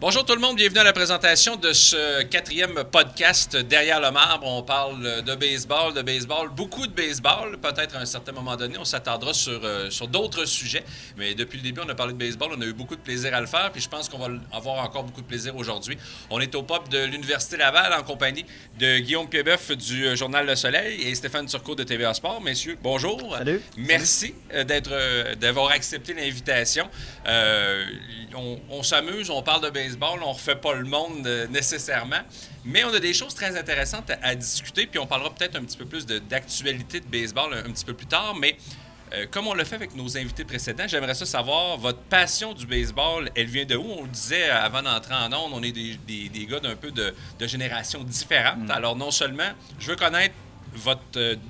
Bonjour tout le monde, bienvenue à la présentation de ce quatrième podcast Derrière le marbre. On parle de baseball, beaucoup de baseball. Peut-être à un certain moment donné, on s'attardera sur d'autres sujets. Mais depuis le début, on a parlé de baseball, on a eu beaucoup de plaisir à le faire. Puis je pense qu'on va avoir encore beaucoup de plaisir aujourd'hui. On est au pop de l'Université Laval en compagnie de Guillaume Piedboeuf du Journal Le Soleil et Stéphane Turcot de TVA Sport. Messieurs, bonjour. Salut. Merci d'avoir accepté l'invitation. On s'amuse, on parle de baseball, on ne refait pas le monde nécessairement, mais on a des choses très intéressantes à discuter, puis on parlera peut-être un petit peu plus d'actualité de baseball un petit peu plus tard, mais comme on l'a fait avec nos invités précédents, j'aimerais ça savoir, votre passion du baseball, elle vient de où? On le disait avant d'entrer en ondes, on est des gars d'un peu de générations différentes. Alors non seulement, je veux connaître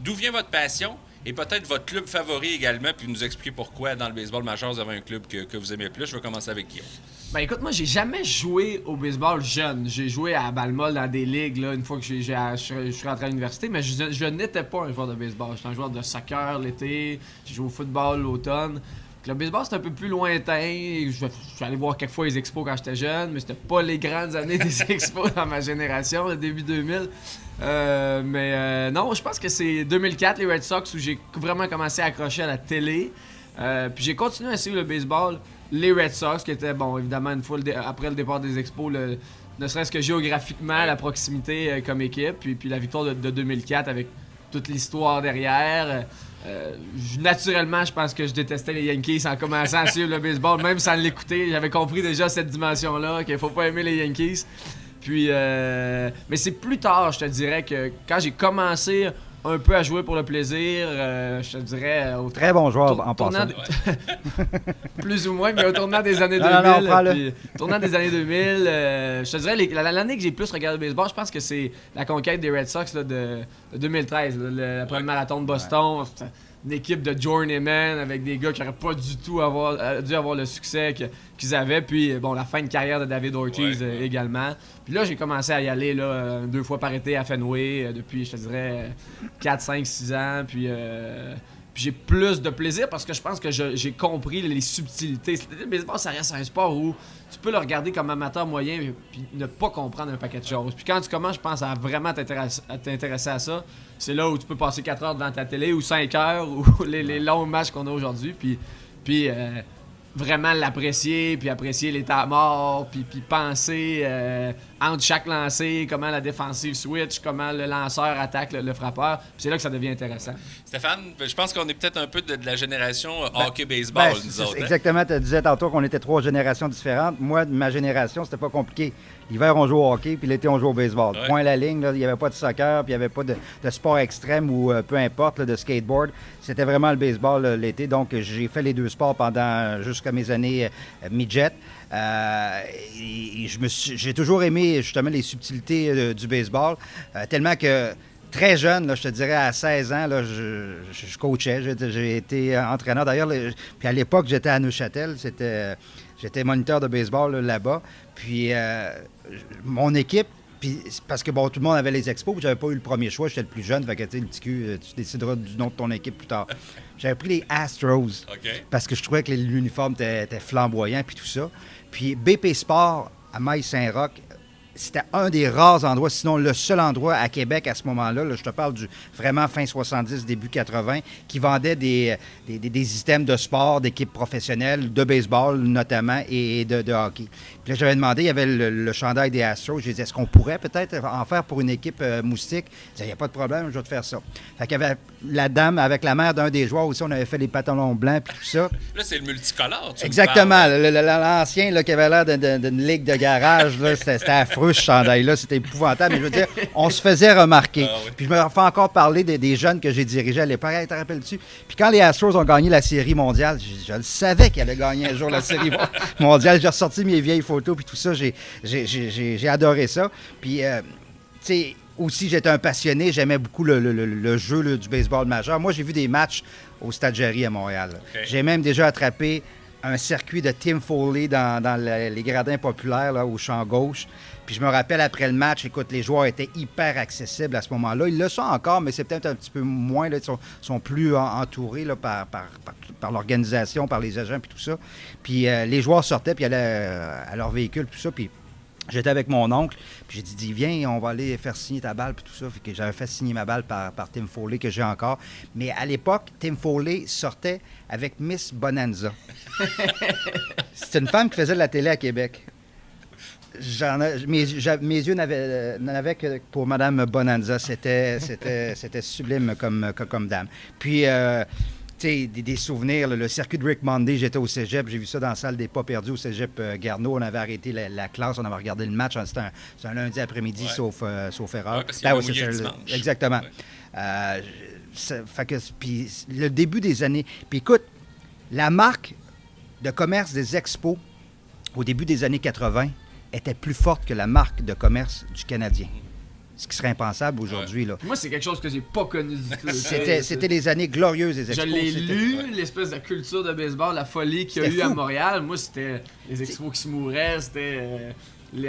d'où vient votre passion, et peut-être votre club favori également, puis nous expliquer pourquoi dans le baseball majeur vous avez un club que vous aimez plus. Je vais commencer avec Guillaume. Ben écoute, moi j'ai jamais joué au baseball jeune. J'ai joué à balle-molle dans des ligues là, une fois que je suis rentré à l'université, mais je n'étais pas un joueur de baseball. J'étais un joueur de soccer l'été, j'ai joué au football l'automne. Le baseball, c'est un peu plus lointain. Je suis allé voir quelques fois les expos quand j'étais jeune, mais c'était pas les grandes années des expos dans ma génération, le début 2000. Non, je pense que c'est 2004, les Red Sox, où j'ai vraiment commencé à accrocher à la télé. Puis j'ai continué à suivre le baseball. Les Red Sox, qui étaient, bon, évidemment, une fois après le départ des expos, ne serait-ce que géographiquement, la proximité comme équipe. Puis la victoire de 2004 avec toute l'histoire derrière. Naturellement, je pense que je détestais les Yankees en commençant à suivre le baseball, même sans l'écouter. J'avais compris déjà cette dimension-là, qu'il faut pas aimer les Yankees. Puis, mais c'est plus tard, je te dirais, que quand j'ai commencé un peu à jouer pour le plaisir, je te dirais... Très bon joueur en passant. Plus ou moins, mais au tournant des années 2000. Tournant des années 2000, je te dirais, l'année que j'ai plus regardé le baseball, je pense que c'est la conquête des Red Sox là, de 2013, après le marathon de Boston. Ouais. Une équipe de journeymen avec des gars qui n'auraient pas du tout dû avoir le succès qu'ils avaient. Puis, bon, la fin de carrière de David Ortiz également. Puis là, j'ai commencé à y aller là, 2 fois par été à Fenway depuis, je te dirais, 4, 5, 6 ans. Puis j'ai plus de plaisir parce que je pense que j'ai compris les subtilités. Le baseball, ça reste un sport où tu peux le regarder comme amateur moyen puis ne pas comprendre un paquet de choses. Puis quand tu commences, je pense, à vraiment t'intéresser à ça, c'est là où tu peux passer 4 heures devant ta télé ou 5 heures ou les longs matchs qu'on a aujourd'hui. Puis vraiment l'apprécier, puis apprécier les temps morts, puis penser entre chaque lancé, comment la défensive switch, comment le lanceur attaque le frappeur. Puis c'est là que ça devient intéressant. Stéphane, je pense qu'on est peut-être un peu de la génération hockey-baseball, nous autres. Exactement, tu disais tantôt qu'on était 3 générations différentes. Moi, de ma génération, c'était pas compliqué. L'hiver, on joue au hockey, puis l'été, on joue au baseball. Ouais. Point à la ligne, il n'y avait pas de soccer, puis il n'y avait pas de sport extrême ou peu importe, là, de skateboard. C'était vraiment le baseball l'été. Donc, j'ai fait les 2 sports jusqu'à mes années midget. J'ai toujours aimé justement les subtilités du baseball, tellement que très jeune, là, je te dirais à 16 ans, là, je coachais, j'ai été entraîneur. D'ailleurs, puis à l'époque, j'étais à Neuchâtel, j'étais moniteur de baseball là-bas. Puis mon équipe, puis parce que bon, tout le monde avait les expos, j'avais pas eu le premier choix, j'étais le plus jeune, fait que le petit cul, tu décideras du nom de ton équipe plus tard. J'avais pris les Astros, parce que je trouvais que l'uniforme était flamboyant puis tout ça. Puis BP Sport à Maille-Saint-Roch, c'était un des rares endroits, sinon le seul endroit à Québec à ce moment-là, là, je te parle du vraiment fin 70, début 80, qui vendait des items de sport, d'équipes professionnelles, de baseball notamment, et de hockey. Puis là, j'avais demandé, il y avait le chandail des Astros. J'ai dit, est-ce qu'on pourrait peut-être en faire pour une équipe moustique? Il disait, il n'y a pas de problème, je vais te faire ça. Fait qu'il y avait la dame, avec la mère d'un des joueurs aussi, on avait fait les pantalons blancs puis tout ça. Là, c'est le multicolore, tu Exactement. L'ancien là, qui avait l'air d'une ligue de garage, là, c'était affreux, ce chandail-là. C'était épouvantable. Mais je veux dire, on se faisait remarquer. Oui. Puis je me fais encore parler des jeunes que j'ai dirigés à l'époque. Hey, te rappelles-tu? Puis quand les Astros ont gagné la Série mondiale, je le savais qu'ils allaient gagner un jour la Série mondiale. J'ai ressorti mes vieilles photos puis tout ça. J'ai adoré ça. Puis, tu sais, aussi, j'étais un passionné. J'aimais beaucoup le jeu là, du baseball majeur. Moi, j'ai vu des matchs au Stade Jarry à Montréal. Okay. J'ai même déjà attrapé un circuit de Tim Foley dans les gradins populaires là, au champ gauche. Puis je me rappelle, après le match, écoute, les joueurs étaient hyper accessibles à ce moment-là. Ils le sont encore, mais c'est peut-être un petit peu moins. Là, ils sont plus entourés là, par par l'organisation, par les agents, puis tout ça. Puis les joueurs sortaient, puis allaient à leur véhicule, tout ça, puis j'étais avec mon oncle, puis j'ai dit, viens, on va aller faire signer ta balle, puis tout ça. Fait que j'avais fait signer ma balle par Tim Foley, que j'ai encore. Mais à l'époque, Tim Foley sortait avec Miss Bonanza. C'est une femme qui faisait de la télé à Québec. Mes yeux n'avaient que pour Mme Bonanza. C'était sublime comme dame. Puis, tu sais, des souvenirs. Le circuit de Rick Monday, j'étais au cégep. J'ai vu ça dans la salle des pas perdus au cégep Garneau. On avait arrêté la classe. On avait regardé le match. C'était un lundi après-midi, sauf erreur. Ouais, parce qu'il y avait mouillé le dimanche. Exactement. Ouais. Puis le début des années... Puis écoute, la marque de commerce des expos au début des années 80 était plus forte que la marque de commerce du Canadien. Ce qui serait impensable aujourd'hui. Là. Moi, c'est quelque chose que j'ai pas connu du tout. C'était les années glorieuses des Expos. Je l'ai lu, l'espèce de culture de baseball, la folie qu'il y a eu à Montréal. Moi, c'était les Expos qui se mouraient, c'était...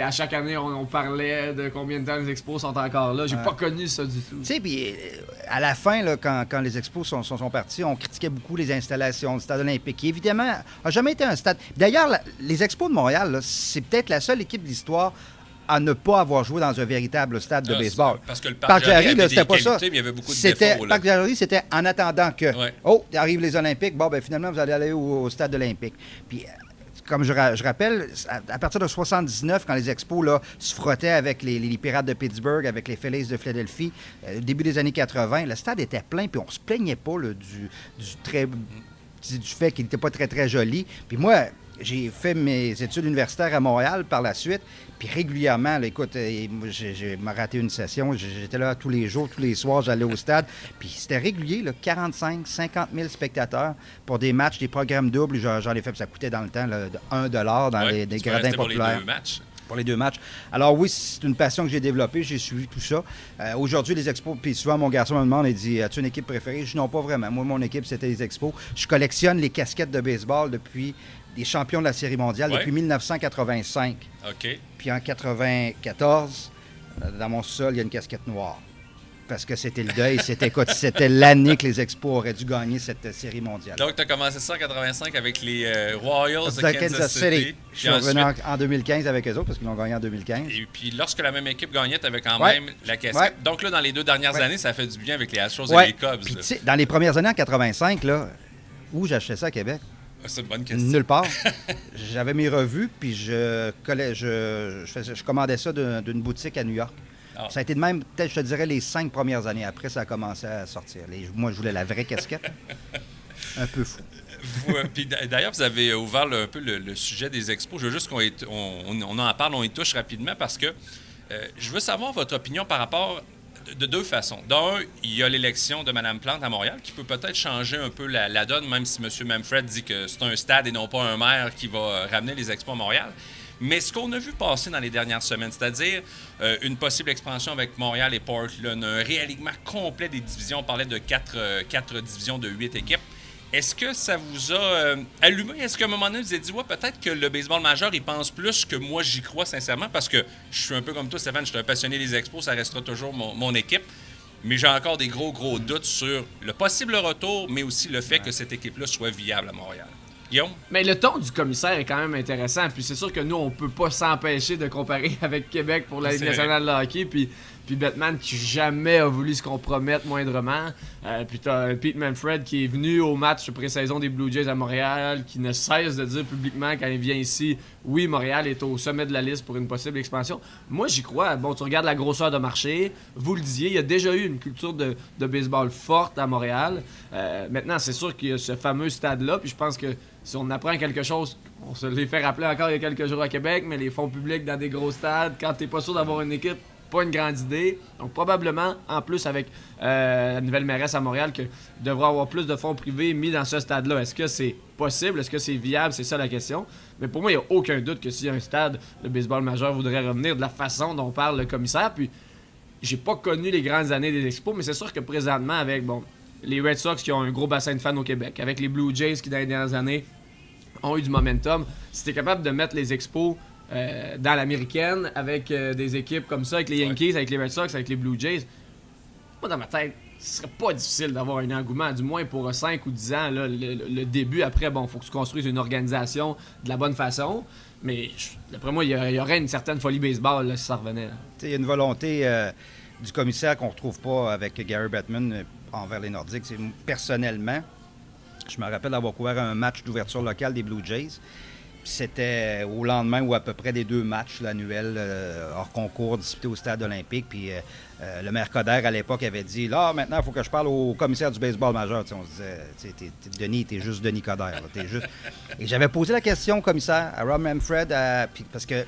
à chaque année, on parlait de combien de temps les Expos sont encore là. J'ai pas connu ça du tout. Tu sais, puis à la fin, là, quand les Expos sont partis, on critiquait beaucoup les installations du stade olympique, qui évidemment n'a jamais été un stade... D'ailleurs, les Expos de Montréal, là, c'est peut-être la seule équipe de l'histoire à ne pas avoir joué dans un véritable stade de baseball. Parce que le Parc Jarry avait c'était pas ça. Mais il y avait beaucoup de défauts. Le Parc Jarry, c'était en attendant que... Ouais. Oh, arrivent les Olympiques. Bon, ben finalement, vous allez aller au stade olympique. Puis... Comme je rappelle, à partir de 79, quand les Expos là, se frottaient avec les Pirates de Pittsburgh, avec les Phillies de Philadelphie, au début des années 80, le stade était plein, puis on se plaignait pas là, du fait qu'il n'était pas très, très joli. Puis moi, j'ai fait mes études universitaires à Montréal par la suite, puis régulièrement, là, écoute, j'ai raté une session, j'étais là tous les jours, tous les soirs, j'allais au stade, puis c'était régulier, là, 45, 50 000 spectateurs pour des matchs, des programmes doubles, j'en ai fait, puis ça coûtait dans le temps là, de 1 $, dans les gradins populaires. Pour les 2 matchs. Pour les 2 matchs. Alors oui, c'est une passion que j'ai développée, j'ai suivi tout ça. Aujourd'hui, les Expos, puis souvent mon garçon me demande, il dit, as-tu une équipe préférée? Je dis non, pas vraiment. Moi, mon équipe, c'était les Expos. Je collectionne les casquettes de baseball depuis des champions de la Série mondiale depuis 1985. OK. Puis en 94, dans mon sol, il y a une casquette noire. Parce que c'était le deuil. C'était l'année que les Expos auraient dû gagner cette série mondiale. Donc, tu as commencé ça en 85 avec les Royals de Kansas City. Je suis revenu en 2015 avec eux autres parce qu'ils l'ont gagné en 2015. Et puis, lorsque la même équipe gagnait, tu avais quand même la casquette. Ouais. Donc là, dans les 2 dernières années, ça fait du bien avec les Astros et les Cubs. Puis, dans les premières années en 85, là, où j'achetais ça à Québec? C'est une bonne question. Nulle part. J'avais mes revues, puis je commandais ça d'une boutique à New York. Oh. Ça a été de même, peut-être, je te dirais, les 5 premières années. Après, ça a commencé à sortir. Moi, je voulais la vraie casquette. Un peu fou. Puis d'ailleurs, vous avez ouvert un peu le sujet des expos. Je veux juste qu'on en parle, on y touche rapidement parce que je veux savoir votre opinion par rapport de 2 façons. D'un, il y a l'élection de Mme Plante à Montréal qui peut peut-être changer un peu la donne, même si M. Manfred dit que c'est un stade et non pas un maire qui va ramener les expos à Montréal. Mais ce qu'on a vu passer dans les dernières semaines, c'est-à-dire une possible expansion avec Montréal et Portland, un réalignement complet des divisions, on parlait de 4 divisions de 8 équipes. Est-ce que ça vous a allumé? Est-ce qu'à un moment donné, vous avez dit, ouais, peut-être que le baseball majeur, il pense plus que moi, j'y crois sincèrement, parce que je suis un peu comme toi, Stéphane, je suis un passionné des expos, ça restera toujours mon équipe. Mais j'ai encore des gros doutes sur le possible retour, mais aussi le fait que cette équipe-là soit viable à Montréal. Guillaume? Mais le ton du commissaire est quand même intéressant. Puis c'est sûr que nous, on peut pas s'empêcher de comparer avec Québec pour la Ligue nationale de hockey. Puis Bettman qui jamais a voulu se compromettre moindrement. Puis t'as Pete Manfred qui est venu au match pré-saison des Blue Jays à Montréal, qui ne cesse de dire publiquement quand il vient ici, oui, Montréal est au sommet de la liste pour une possible expansion. Moi, j'y crois. Bon, tu regardes la grosseur de marché. Vous le disiez, il y a déjà eu une culture de baseball forte à Montréal. Maintenant, c'est sûr qu'il y a ce fameux stade-là. Puis je pense que si on apprend quelque chose, on se l'est fait rappeler encore il y a quelques jours à Québec, mais les fonds publics dans des gros stades, quand t'es pas sûr d'avoir une équipe, pas une grande idée. Donc probablement, en plus avec la nouvelle mairesse à Montréal, que devra avoir plus de fonds privés mis dans ce stade-là. Est-ce que c'est possible? Est-ce que c'est viable? C'est ça la question. Mais pour moi, il n'y a aucun doute que si un stade de baseball majeur voudrait revenir de la façon dont parle le commissaire, puis j'ai pas connu les grandes années des Expos, mais c'est sûr que présentement, avec les Red Sox qui ont un gros bassin de fans au Québec, avec les Blue Jays qui, dans les dernières années, ont eu du momentum, si t'es capable de mettre les Expos dans l'américaine, avec des équipes comme ça, avec les Yankees, avec les Red Sox, avec les Blue Jays, moi, dans ma tête, ce serait pas difficile d'avoir un engouement, du moins pour 5 ou 10 ans. Là, le début, après, bon, il faut que tu construises une organisation de la bonne façon. Mais d'après moi, il y aurait une certaine folie baseball là, si ça revenait. Il y a une volonté du commissaire qu'on ne retrouve pas avec Gary Bettman envers les Nordiques. Personnellement, je me rappelle d'avoir couvert un match d'ouverture locale des Blue Jays. C'était au lendemain ou à peu près des 2 matchs l'annuel hors concours disputés au stade olympique. Puis le maire Coderre, à l'époque, avait dit « Là, maintenant, il faut que je parle au commissaire du baseball majeur. » On se disait « Denis, t'es juste Denis Coderre. T'es juste... » Et j'avais posé la question au commissaire, à Rob Manfred, parce que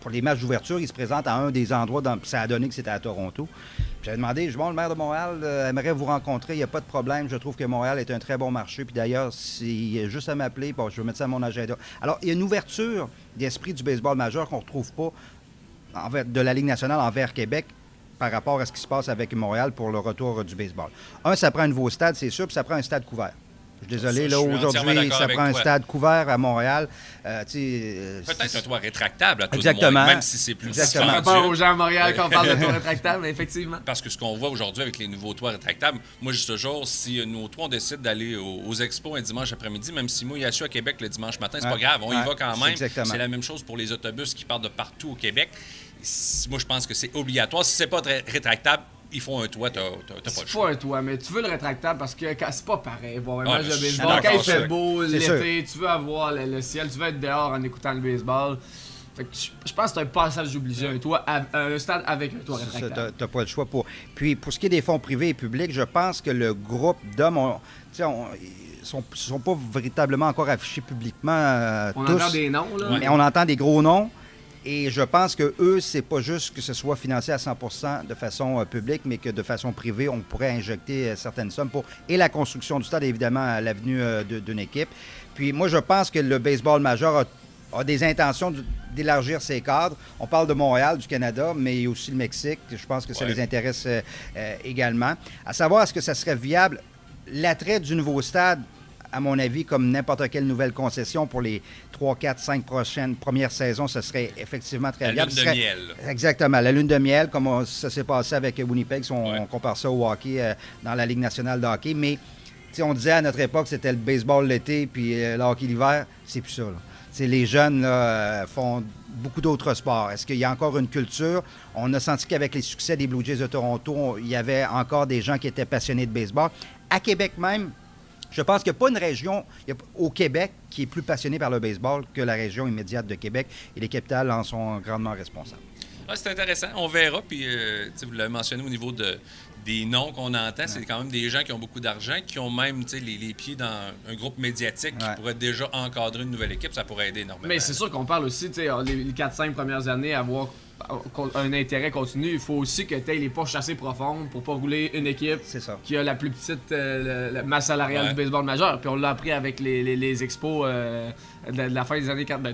pour les matchs d'ouverture, il se présente à un des endroits, ça a donné que c'était à Toronto. J'avais demandé, bon, le maire de Montréal aimerait vous rencontrer, il n'y a pas de problème, je trouve que Montréal est un très bon marché. Puis d'ailleurs, s'il y a juste à m'appeler, bon, je vais mettre ça à mon agenda. Alors, il y a une ouverture d'esprit du baseball majeur qu'on ne retrouve pas de la Ligue nationale envers Québec par rapport à ce qui se passe avec Montréal pour le retour du baseball. Ça prend un nouveau stade, c'est sûr, puis ça prend un stade couvert. Je suis désolé, là, aujourd'hui, ça prend un stade couvert à Montréal. Peut-être un toit rétractable à tout Exactement. le monde, même si c'est plus Exactement. Par rapport aux gens à Montréal quand on parle de toit rétractable, effectivement. Parce que ce qu'on voit aujourd'hui avec les nouveaux toits rétractables, moi, juste toujours, si nos toits, on décide d'aller aux expos un dimanche après-midi, même si moi, il y a su à Québec le dimanche matin, c'est pas grave, on y va quand même. C'est la même chose pour les autobus qui partent de partout au Québec. Moi, je pense que c'est obligatoire. Si c'est pas rétractable, il faut un toit, t'as pas le choix. Il faut un toit, mais tu veux le rétractable parce que c'est pas pareil. Voir un match de je suis baseball, quand il fait sûr. beau C'est l'été, tu veux avoir le ciel, tu veux être dehors en écoutant le baseball. Fait que je pense que c'est un passage obligé, un toit, un stade avec un toit rétractable. T'as pas le choix pour. Puis pour ce qui est des fonds privés et publics, je pense que le groupe d'hommes, sont pas véritablement encore affichés publiquement on tous. entend des noms, là. Mais on entend des gros noms. Et je pense que eux, c'est pas juste que ce soit financé à 100% de façon publique, mais que de façon privée, on pourrait injecter certaines sommes pour et la construction du stade, évidemment, à l'avenue d'une équipe. Puis moi, je pense que le baseball majeur a des intentions d'élargir ses cadres. On parle de Montréal, du Canada, mais il y a aussi le Mexique. Je pense que ça les intéresse également. À savoir, est-ce que ça serait viable? L'attrait du nouveau stade, à mon avis, comme n'importe quelle nouvelle concession pour les 3, 4, 5 premières saisons, ce serait effectivement très viable. La lune de miel. Exactement, la lune de miel, comme ça s'est passé avec Winnipeg, si on compare ça au hockey dans la Ligue nationale de hockey. Mais on disait à notre époque, c'était le baseball l'été, puis le hockey l'hiver. C'est plus ça. Là. Les jeunes là, font beaucoup d'autres sports. Est-ce qu'il y a encore une culture? On a senti qu'avec les succès des Blue Jays de Toronto, il y avait encore des gens qui étaient passionnés de baseball. À Québec même, je pense qu'il n'y a pas une région au Québec qui est plus passionnée par le baseball que la région immédiate de Québec. Et les capitales en sont grandement responsables. C'est intéressant. On verra. Puis, vous l'avez mentionné au niveau des noms qu'on entend. C'est quand même des gens qui ont beaucoup d'argent, qui ont même les pieds dans un groupe médiatique qui pourrait déjà encadrer une nouvelle équipe. Ça pourrait aider énormément. Mais c'est sûr qu'on parle aussi, les 4-5 premières années, avoir un intérêt continu. Il faut aussi que tu aies les poches assez profondes pour pas rouler une équipe qui a la plus petite la masse salariale du baseball majeur. Puis on l'a appris avec les expos de la fin des années 40.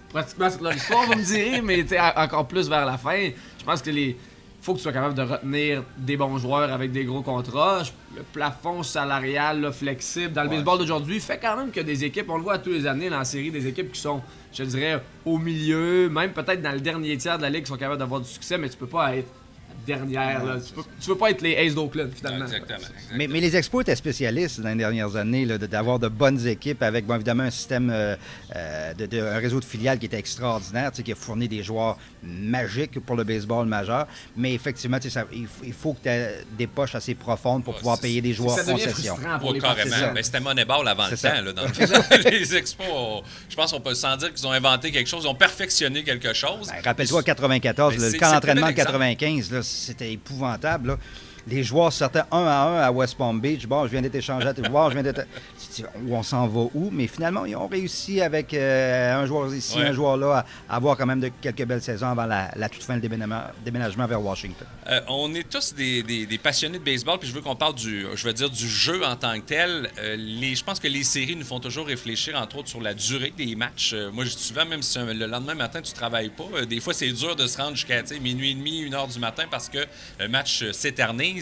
Pratiquement toute leur histoire, vous me direz, mais encore plus vers la fin. Je pense que faut que tu sois capable de retenir des bons joueurs avec des gros contrats. Le plafond salarial là, flexible dans le baseball d'aujourd'hui fait quand même que des équipes, on le voit tous les années dans la série, des équipes qui sont, je dirais, au milieu, même peut-être dans le dernier tiers de la ligue, qui sont capables d'avoir du succès, mais tu peux pas être dernière. Là. Tu peux pas être les Aces d'Oakland, finalement. Exactement. Mais les Expos étaient spécialistes dans les dernières années d'avoir de bonnes équipes avec, évidemment, un système, un réseau de filiales qui était extraordinaire, qui a fourni des joueurs magiques pour le baseball majeur. Mais effectivement, il faut que tu aies des poches assez profondes pour pouvoir payer des joueurs concession. Carrément. Mais c'était Moneyball avant le temps. Là, dans les Expos, je pense qu'on peut sans dire qu'ils ont inventé quelque chose, ils ont perfectionné quelque chose. Rappelle-toi, 94, le camp d'entraînement de 95, là, c'était épouvantable. Là. Les joueurs sortaient 1-1 à West Palm Beach. Bon, je viens d'être échangé à tes joueurs, on s'en va où? Mais finalement, ils ont réussi avec un joueur ici, un joueur là, à avoir quand même quelques belles saisons avant la toute fin du déménagement vers Washington. On est tous des passionnés de baseball, puis je veux qu'on parle du jeu en tant que tel. Je pense que les séries nous font toujours réfléchir, entre autres, sur la durée des matchs. Moi, je dis souvent, même si le lendemain matin, tu ne travailles pas, des fois, c'est dur de se rendre jusqu'à minuit et demi, 1h du matin, parce que le match s'éternise.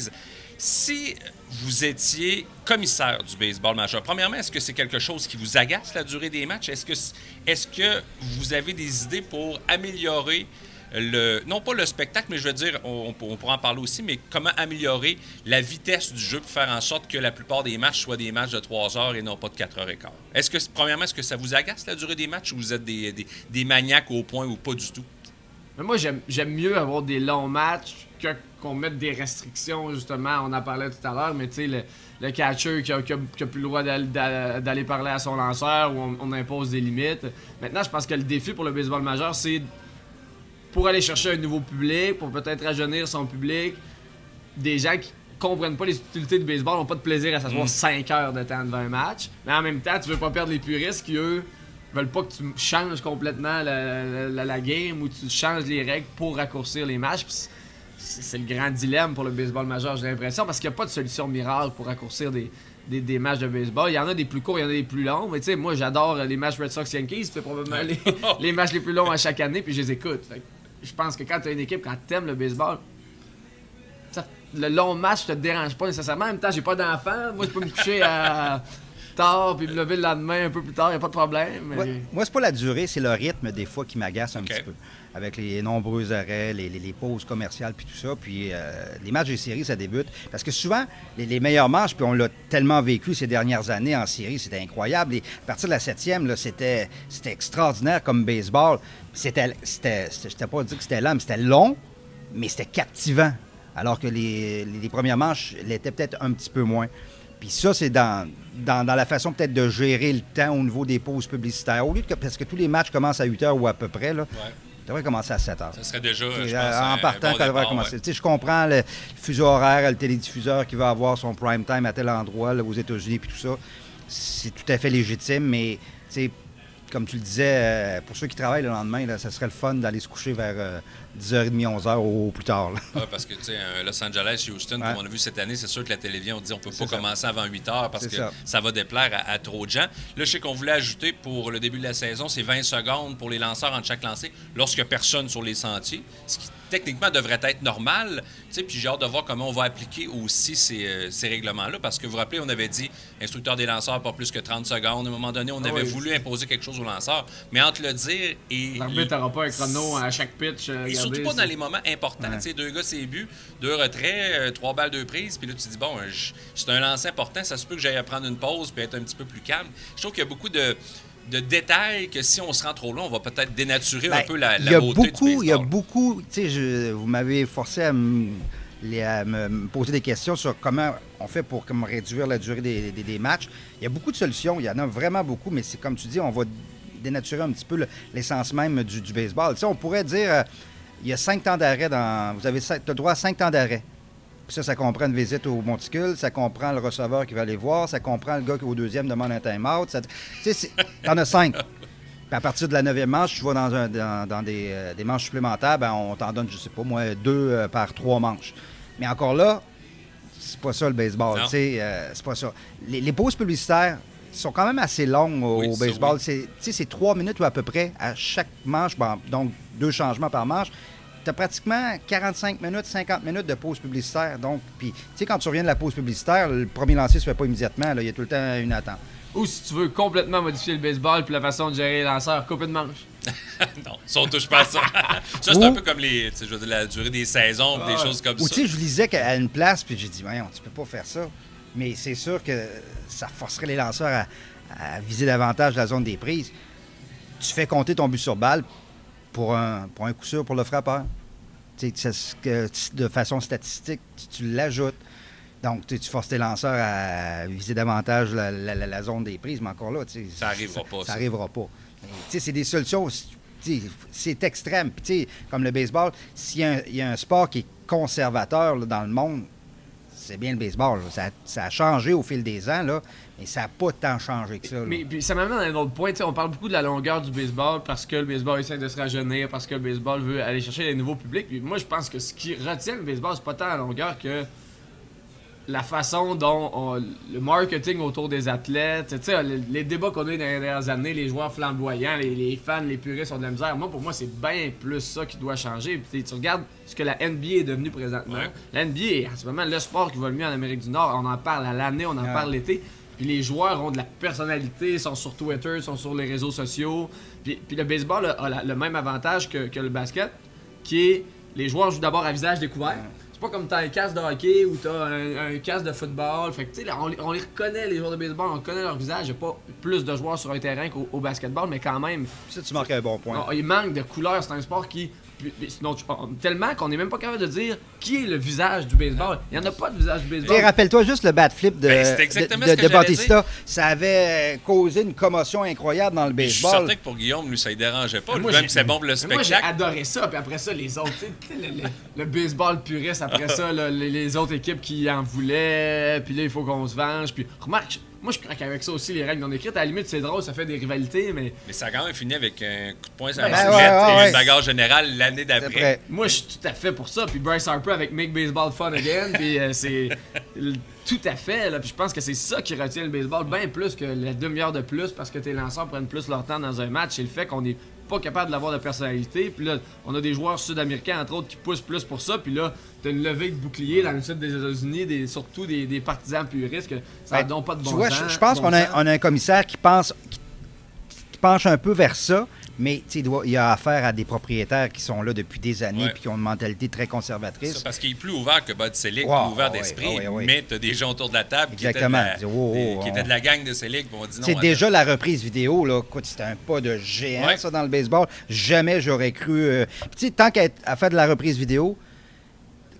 Si vous étiez commissaire du baseball majeur, premièrement, est-ce que c'est quelque chose qui vous agace, la durée des matchs? Est-ce que vous avez des idées pour améliorer non pas le spectacle, mais je veux dire, on pourra en parler aussi, mais comment améliorer la vitesse du jeu pour faire en sorte que la plupart des matchs soient des matchs de 3 heures et non pas de 4 heures et quart. Premièrement, est-ce que ça vous agace la durée des matchs ou vous êtes des maniaques au point ou pas du tout? Mais moi, j'aime mieux avoir des longs matchs qu'on mette des restrictions, justement. On en parlait tout à l'heure, mais tu sais, le catcher qui a plus le droit d'aller parler à son lanceur ou on impose des limites. Maintenant, je pense que le défi pour le baseball majeur, c'est pour aller chercher un nouveau public, pour peut-être rajeunir son public, des gens qui comprennent pas les subtilités du baseball, n'ont pas de plaisir à s'asseoir 5 heures de temps devant un match. Mais en même temps, tu veux pas perdre les puristes qui, eux, veulent pas que tu changes complètement la game ou tu changes les règles pour raccourcir les matchs. Puis c'est le grand dilemme pour le baseball majeur, j'ai l'impression, parce qu'il n'y a pas de solution miracle pour raccourcir des matchs de baseball. Il y en a des plus courts, il y en a des plus longs. Mais tu sais, moi, j'adore les matchs Red Sox-Yankees. C'est probablement les matchs les plus longs à chaque année, puis je les écoute. Fait que je pense que quand tu as une équipe, quand tu aimes le baseball, le long match te dérange pas nécessairement. En même temps, j'ai pas d'enfant. Moi, je peux me coucher à tard puis me lever le lendemain un peu plus tard, y a pas de problème. Mais... Moi, c'est pas la durée, c'est le rythme des fois qui m'agace un petit peu. Avec les nombreux arrêts, les pauses commerciales puis tout ça. Puis les matchs des séries, ça débute. Parce que souvent, les meilleurs matchs, puis on l'a tellement vécu ces dernières années en série, c'était incroyable. Et à partir de la 7e, là, c'était extraordinaire comme baseball. Je t'ai pas dit que c'était lent, mais c'était long, mais c'était captivant. Alors que les premières manches l'étaient peut-être un petit peu moins. Puis ça, c'est dans la façon peut-être de gérer le temps au niveau des pauses publicitaires. Au lieu de parce que tous les matchs commencent à 8 h ou à peu près, là, ça devrait commencer à 7 h. Ça serait déjà, je pense, en partant, bon ça devrait commencer. Je comprends le fuseau horaire, le télédiffuseur qui va avoir son prime time à tel endroit là, aux États-Unis puis tout ça. C'est tout à fait légitime, mais comme tu le disais, pour ceux qui travaillent le lendemain, là, ça serait le fun d'aller se coucher vers 10h30, 11h au plus tard. Parce que, tu sais, Los Angeles et Houston, comme on a vu cette année, c'est sûr que la télévision, on dit on peut pas commencer avant 8h parce que ça va déplaire à trop de gens. Là, je sais qu'on voulait ajouter pour le début de la saison, c'est 20 secondes pour les lanceurs entre chaque lancer lorsqu'il n'y a personne sur les sentiers, ce qui techniquement devrait être normal. Puis j'ai hâte de voir comment on va appliquer aussi ces règlements-là, parce que vous vous rappelez, on avait dit instructeur des lanceurs pas plus que 30 secondes. À un moment donné, on avait voulu imposer quelque chose aux lanceurs, mais entre le dire et... L'arbitre n'aura pas un chrono à chaque pitch. Et surtout pas dans les moments importants. Ouais. 2 gars, c'est but, 2 retraits, 3 balles, 2 prises, puis là, tu dis, bon, c'est un lancer important, ça se peut que j'aille à prendre une pause puis être un petit peu plus calme. Je trouve qu'il y a beaucoup de détails que si on se rend trop loin, on va peut-être dénaturer un peu la beauté du baseball. Il y a beaucoup, vous m'avez forcé à me poser des questions sur comment on fait pour réduire la durée des matchs. Il y a beaucoup de solutions, il y en a vraiment beaucoup, mais c'est comme tu dis, on va dénaturer un petit peu l'essence même du baseball. On pourrait dire, il y a 5 temps d'arrêt vous avez le droit à 5 temps d'arrêt. Puis ça comprend une visite au monticule, ça comprend le receveur qui va aller voir, ça comprend le gars qui au deuxième demande un time-out. T'en as 5. Puis à partir de la 9e manche, tu vas dans des manches supplémentaires, on t'en donne, je sais pas moi, 2 par 3 manches. Mais encore là, c'est pas ça le baseball. C'est pas ça. Les pauses publicitaires sont quand même assez longues au baseball. C'est 3 minutes ou à peu près à chaque manche, donc 2 changements par manche. Tu as pratiquement 45 minutes, 50 minutes de pause publicitaire. Donc, puis, tu sais, quand tu reviens de la pause publicitaire, le premier lancer se fait pas immédiatement. Il y a tout le temps une attente. Ou si tu veux complètement modifier le baseball puis la façon de gérer les lanceurs, couper de manche. Non, ça, on touche pas à ça. Ça, c'est un peu comme la durée des saisons, des choses comme ça. Ou tu sais, je lisais qu'à une place, puis j'ai dit, voyons, tu peux pas faire ça. Mais c'est sûr que ça forcerait les lanceurs à viser davantage la zone des prises. Tu fais compter ton but sur balle pour un coup sûr pour le frappeur. De façon statistique, tu l'ajoutes. Donc, tu forces tes lanceurs à viser davantage la zone des prises, mais encore là, ça n'arrivera pas. Ça n'arrivera pas. C'est des solutions, c'est extrême. Puis, comme le baseball, s'il y a un sport qui est conservateur là, dans le monde, c'est bien le baseball. Ça a changé au fil des ans, là, mais ça n'a pas tant changé que ça. Là. Mais puis ça m'amène à un autre point. On parle beaucoup de la longueur du baseball parce que le baseball essaie de se rajeunir, parce que le baseball veut aller chercher des nouveaux publics. Puis moi, je pense que ce qui retient le baseball, c'est pas tant la longueur que la façon dont le marketing autour des athlètes, les débats qu'on a eu dans les dernières années, les joueurs flamboyants, les fans, les puristes ont de la misère. Pour moi, c'est bien plus ça qui doit changer. Puis, tu regardes ce que la NBA est devenue présentement. Ouais. La NBA est en ce moment le sport qui va le mieux en Amérique du Nord. On en parle à l'année, on en parle l'été. Puis les joueurs ont de la personnalité, sont sur Twitter, sont sur les réseaux sociaux. Puis le baseball a le même avantage que le basket. qui est les joueurs jouent d'abord à visage découvert. C'est pas comme t'as un casque de hockey ou t'as un casque de football. Fait que tu sais, on les reconnaît, les joueurs de baseball, on connaît leur visage. Il n'y a pas plus de joueurs sur un terrain qu'au basketball, mais quand même. Ça, tu marques un bon point. Il manque de couleurs, c'est un sport qui. Tellement qu'on n'est même pas capable de dire qui est le visage du baseball. Il n'y en a pas de visage du baseball. Rappelle-toi juste le bat flip de Bautista. Dire. Ça avait causé une commotion incroyable dans le baseball. Je suis certain que pour Guillaume, lui, ça ne dérangeait pas. Lui-même, c'est bon pour le spectacle. Moi, j'ai adoré ça. Puis après ça, les autres, le baseball puriste, après ça, les autres équipes qui en voulaient. Puis là, il faut qu'on se venge. Puis remarque, moi, je crois qu'avec ça aussi, les règles non écrites, à la limite, c'est drôle, ça fait des rivalités, mais... Mais ça a quand même fini avec un coup de poing sur la et une bagarre générale l'année d'après. Moi, je suis tout à fait pour ça. Puis Bryce Harper avec Make Baseball Fun Again, puis c'est tout à fait, là. Puis je pense que c'est ça qui retient le baseball bien plus que la demi-heure de plus parce que tes lanceurs prennent plus leur temps dans un match. C'est le fait qu'on est pas capable d'avoir de personnalité. Puis là, on a des joueurs sud-américains, entre autres, qui poussent plus pour ça. Puis là, t'as une levée de bouclier dans le sud des États-Unis, surtout des partisans puristes, que ça n'a donc pas de bon sens. Je pense qu'on a un commissaire qui penche un peu vers ça, mais il y a affaire à des propriétaires qui sont là depuis des années et qui ont une mentalité très conservatrice. Ça, parce qu'il est plus ouvert que Bud Selig, plus ouvert d'esprit, mais tu as des gens autour de la table qui étaient de la gang de Selig qui vont dire non. C'est déjà la reprise vidéo, là. Écoute, c'était un pas de géant, ça, dans le baseball. Jamais j'aurais cru... tant qu'à faire de la reprise vidéo,